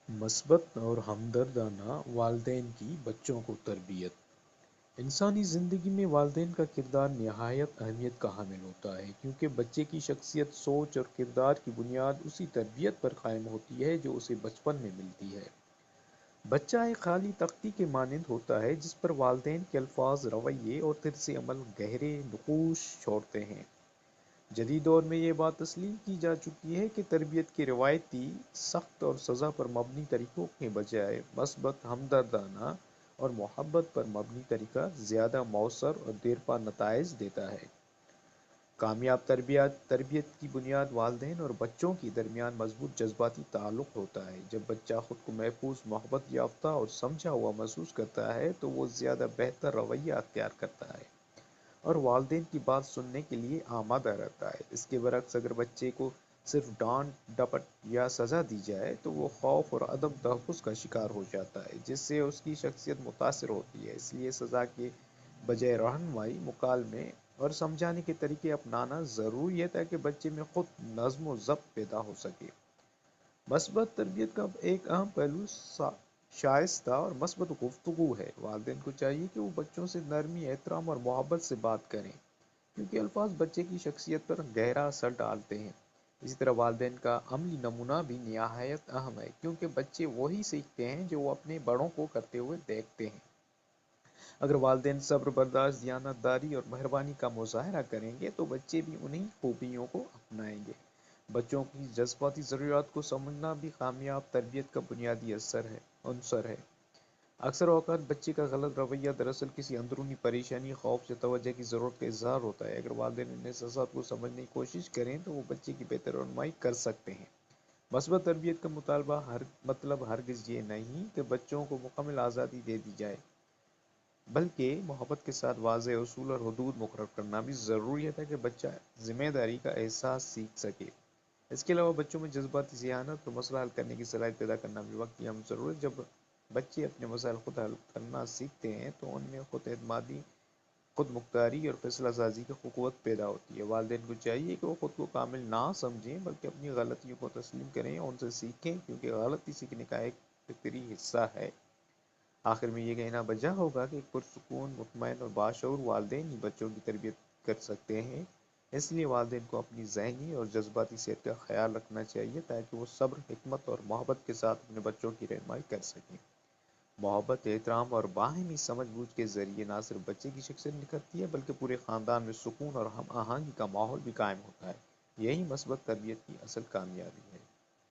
مثبت اور ہمدردانہ والدین کی بچوں کو تربیت۔ انسانی زندگی میں والدین کا کردار نہایت اہمیت کا حامل ہوتا ہے، کیونکہ بچے کی شخصیت، سوچ اور کردار کی بنیاد اسی تربیت پر قائم ہوتی ہے جو اسے بچپن میں ملتی ہے۔ بچہ ایک خالی تختی کے مانند ہوتا ہے جس پر والدین کے الفاظ، رویے اور طرز عمل گہرے نقوش چھوڑتے ہیں۔ جدید دور میں یہ بات تسلیم کی جا چکی ہے کہ تربیت کے روایتی، سخت اور سزا پر مبنی طریقوں کے بجائے مثبت، ہمدردانہ اور محبت پر مبنی طریقہ زیادہ مؤثر اور دیرپا نتائج دیتا ہے۔ کامیاب تربیت کی بنیاد والدین اور بچوں کے درمیان مضبوط جذباتی تعلق ہوتا ہے۔ جب بچہ خود کو محفوظ، محبت یافتہ اور سمجھا ہوا محسوس کرتا ہے تو وہ زیادہ بہتر رویہ اختیار کرتا ہے اور والدین کی بات سننے کے لیے آمادہ رہتا ہے۔ اس کے برعکس اگر بچے کو صرف ڈانٹ ڈپٹ یا سزا دی جائے تو وہ خوف اور عدم تحفظ کا شکار ہو جاتا ہے، جس سے اس کی شخصیت متاثر ہوتی ہے۔ اس لیے سزا کے بجائے رہنمائی، مکالمے اور سمجھانے کے طریقے اپنانا ضروری ہے تاکہ بچے میں خود نظم و ضبط پیدا ہو سکے۔ مثبت تربیت کا ایک اہم پہلو شائستہ اور مثبت گفتگو ہے۔ والدین کو چاہیے کہ وہ بچوں سے نرمی، احترام اور محبت سے بات کریں، کیونکہ الفاظ بچے کی شخصیت پر گہرا اثر ڈالتے ہیں۔ اسی طرح والدین کا عملی نمونہ بھی نہایت اہم ہے، کیونکہ بچے وہی سیکھتے ہیں جو وہ اپنے بڑوں کو کرتے ہوئے دیکھتے ہیں۔ اگر والدین صبر، برداشت، دیانت داری اور مہربانی کا مظاہرہ کریں گے تو بچے بھی انہی خوبیوں کو اپنائیں گے۔ بچوں کی جذباتی ضروریات کو سمجھنا بھی کامیاب تربیت کا بنیادی عنصر ہے۔ اکثر اوقات بچے کا غلط رویہ دراصل کسی اندرونی پریشانی، خوف یا توجہ کی ضرورت کا اظہار ہوتا ہے۔ اگر والدین ان احساسات کو سمجھنے کی کوشش کریں تو وہ بچے کی بہتر رہنمائی کر سکتے ہیں۔ مثبت تربیت کا مطلب ہرگز یہ نہیں کہ بچوں کو مکمل آزادی دے دی جائے، بلکہ محبت کے ساتھ واضح اصول اور حدود مقرر کرنا بھی ضروری ہے تاکہ بچہ ذمہ داری کا احساس سیکھ سکے۔ اس کے علاوہ بچوں میں جذباتی ذہانت اور مسئلہ حل کرنے کی صلاحیت پیدا کرنا بھی وقت کی اہم ضرورت ہے۔ جب بچے اپنے مسائل خود حل کرنا سیکھتے ہیں تو ان میں خود اعتمادی، خود مختاری اور فیصلہ سازی کی قوت پیدا ہوتی ہے۔ والدین کو چاہیے کہ وہ خود کو کامل نہ سمجھیں بلکہ اپنی غلطیوں کو تسلیم کریں اور ان سے سیکھیں، کیونکہ غلطی سیکھنے کا ایک فطری حصہ ہے۔ آخر میں یہ کہنا بجا ہوگا کہ ایک پرسکون، مطمئن اور باشعور والدین ہی بچوں کی تربیت کر سکتے ہیں۔ اس لیے والدین کو اپنی ذہنی اور جذباتی صحت کا خیال رکھنا چاہیے تاکہ وہ صبر، حکمت اور محبت کے ساتھ اپنے بچوں کی رہنمائی کر سکیں۔ محبت، احترام اور باہمی سمجھ بوجھ کے ذریعے نہ صرف بچے کی شخصیت نکھرتی ہے بلکہ پورے خاندان میں سکون اور ہم آہنگی کا ماحول بھی قائم ہوتا ہے۔ یہی مثبت تربیت کی اصل کامیابی ہے۔